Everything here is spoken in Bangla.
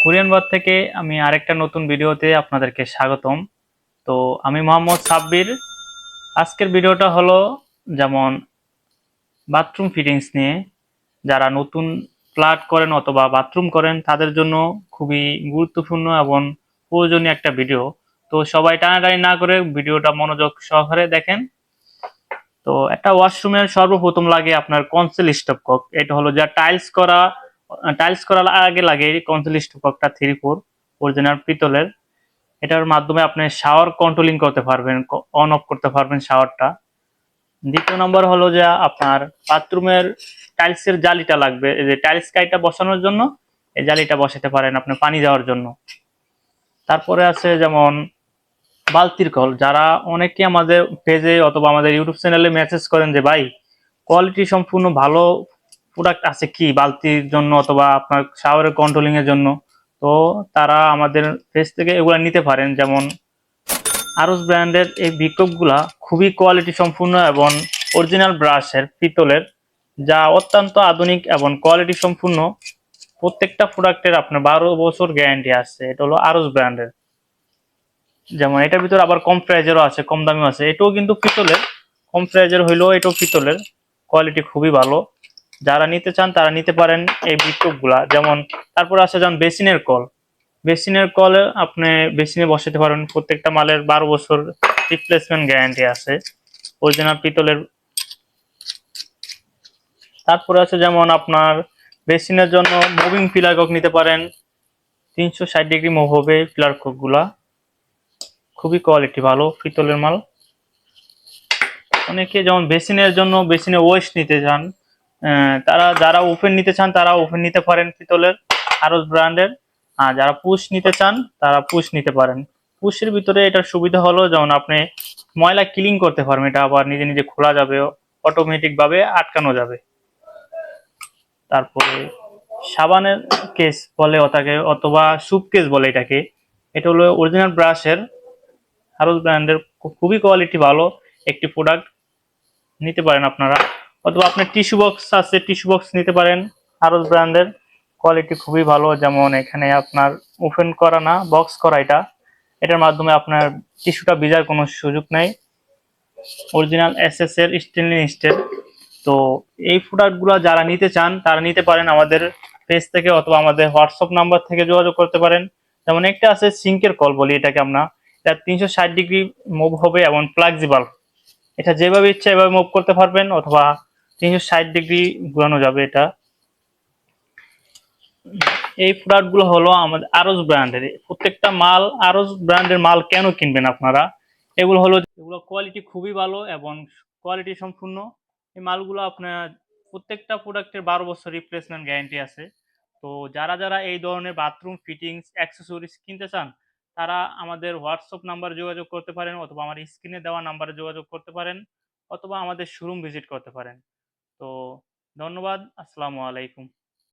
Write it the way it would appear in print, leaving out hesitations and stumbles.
কোরিয়ান বাদ থেকে আমি আরেকটা নতুন ভিডিওতে আপনাদেরকে স্বাগতম। তো আমি মোহাম্মদ সাব্বির। আজকের ভিডিওটা হলো যেমন বাথরুম ফিটিংস নিয়ে। যারা নতুন ফ্ল্যাট করেন অথবা বাথরুম করেন তাদের জন্য খুবই গুরুত্বপূর্ণ এবং প্রয়োজনীয় একটা ভিডিও। তো সবাই টানাটানি না করে ভিডিওটা মনোযোগ সহকারে দেখেন। তো একটা ওয়াশরুমের সর্বপ্রথম লাগে আপনার কনসিল স্টপকক। এটা হলো যা টাইলস করার আগে লাগে কনসিল স্টপকটা 3/4 অরিজিনাল পিতলের। এটার মাধ্যমে আপনি শাওয়ার কন্ট্রোলিং করতে পারবেন, অন অফ করতে পারবেন শাওয়ারটা। দ্বিতীয় নম্বর হলো যে আপনার বাথরুমের টাইলসের জালিটা লাগবে, এই যে টাইলস কাইটা বসানোর জন্য এই জালিটা বসাতে পারেন আপনি পানি যাওয়ার জন্য। তারপরে আছে যেমন বালতির কল। যারা অনেকে আমাদের পেজে অথবা আমাদের ইউটিউব চ্যানেলে মেসেজ করেন যে ভাই কোয়ালিটি সম্পূর্ণ ভালো প্রোডাক্ট আছে কি বালতির জন্য অথবা আপনার শাওয়ারের কন্ট্রোলিং এর জন্য, তো তারা আমাদের পেজ থেকে এগুলা নিতে পারেন। যেমন আরস ব্র্যান্ডের এই বিকল্পগুলা খুবই কোয়ালিটি সম্পূর্ণ এবং অরিজিনাল ব্রাশের পিতলের, যা অত্যন্ত আধুনিক এবং কোয়ালিটি সম্পূর্ণ। প্রত্যেকটা প্রোডাক্টের আপনার 12 বছর গ্যারান্টি আছে। এটা হলো আরস ব্র্যান্ডের। যেমন এটার ভিতরে আবার কম প্রাইজেরও আছে, কম দামিও আছে। এটাও কিন্তু পিতলের, কম প্রাইজের হইলেও এটাও পিতলের, কোয়ালিটি খুবই ভালো। যারা নিতে চান তারা নিতে পারেন এই বিকল্পগুলা। যেমন তারপর আছে যেমন বেসিনের কল। বেসিনের কলে আপনি বেসিনে বসাতে পারেন। প্রত্যেকটা মালের 12 বছর রিপ্লেসমেন্ট গ্যারান্টি আছে, অরিজিনাল পিতলের। তারপরে আছে যেমন আপনার বেসিনের জন্য মুভিং পিলার কক নিতে পারেন। 360 ডিগ্রি মুভ হবে পিলার কক গুলা, খুবই কোয়ালিটি ভালো পিতলের মাল। অনেকে যেমন বেসিনের জন্য বেসিনে ওয়েস্ট নিতে চান, তারা যারা ওপেন নিতে চান তারা ওপেন নিতে পারেন পিতলের আরস ব্র্যান্ডের। আর যারা পুশ নিতে চান তারা পুশ নিতে পারেন। পুশের ভিতরে এটার সুবিধা হলো যেমন আপনি ময়লা ক্লিন করতে পারবেন, এটা আবার নিজে নিজে খোলা যাবে, অটোমেটিক ভাবে আটকানো যাবে। তারপরে সাবানের কেস বলে ওটাকে অথবা সুপ কেস বলে এটাকে। এটা হলো অরিজিনাল ব্রাশের হারুল ব্র্যান্ডের, খুবই কোয়ালিটি ভালো একটি প্রোডাক্ট, নিতে পারেন আপনারা। অথবা আপনার টিস্যু বক্স আছে, টিস্যু বক্স নিতে পারেন হারুল ব্র্যান্ডের, কোয়ালিটি খুবই ভালো। যেমন এখানে আপনার ওপেন করা না, বক্স করা এটা। এটার মাধ্যমে আপনার টিস্যুটা ভিজার কোনো সুযোগ নাই। অরিজিনাল এসএস এর স্টেনলেস স্টিল। তো এই প্রোডাক্টগুলো যারা নিতে চান তারা নিতে পারেন আমাদের পেজ থেকে অথবা আমাদের হোয়াটসঅ্যাপ নাম্বার থেকে যোগাযোগ করতে পারেন। যেমন একটা আছে সিঙ্কের কল বলি এটাকে আমরা, এটা 360 ডিগ্রি মুভ হবে এবং ফ্লেক্সিবল। এটা যেভাবে ইচ্ছা এভাবে মুভ করতে পারবেন অথবা 360 ডিগ্রি ঘোরানো যাবে এটা। এই প্রোডাক্টগুলো হলো আমাদের আরস ব্র্যান্ডের। প্রত্যেকটা মাল আরস ব্র্যান্ডের মাল কেন কিনবেন আপনারা? এগুলো কোয়ালিটি খুবই ভালো এবং কোয়ালিটি সম্পূর্ণ। এই মালগুলো আপনার প্রত্যেকটা প্রোডাক্টের 12 বছর রিপ্লেসমেন্ট গ্যারান্টি আছে। তো যারা যারা এই ধরনের বাথরুম ফিটিংস অ্যাক্সেসরিজ কিনতে চান তারা আমাদের হোয়াটসঅ্যাপ নাম্বারে যোগাযোগ করতে পারেন অথবা আমার স্ক্রিনে দেওয়া নাম্বারে যোগাযোগ করতে পারেন অথবা আমাদের শোরুম ভিজিট করতে পারেন। তো ধন্যবাদ, আসসালামু আলাইকুম।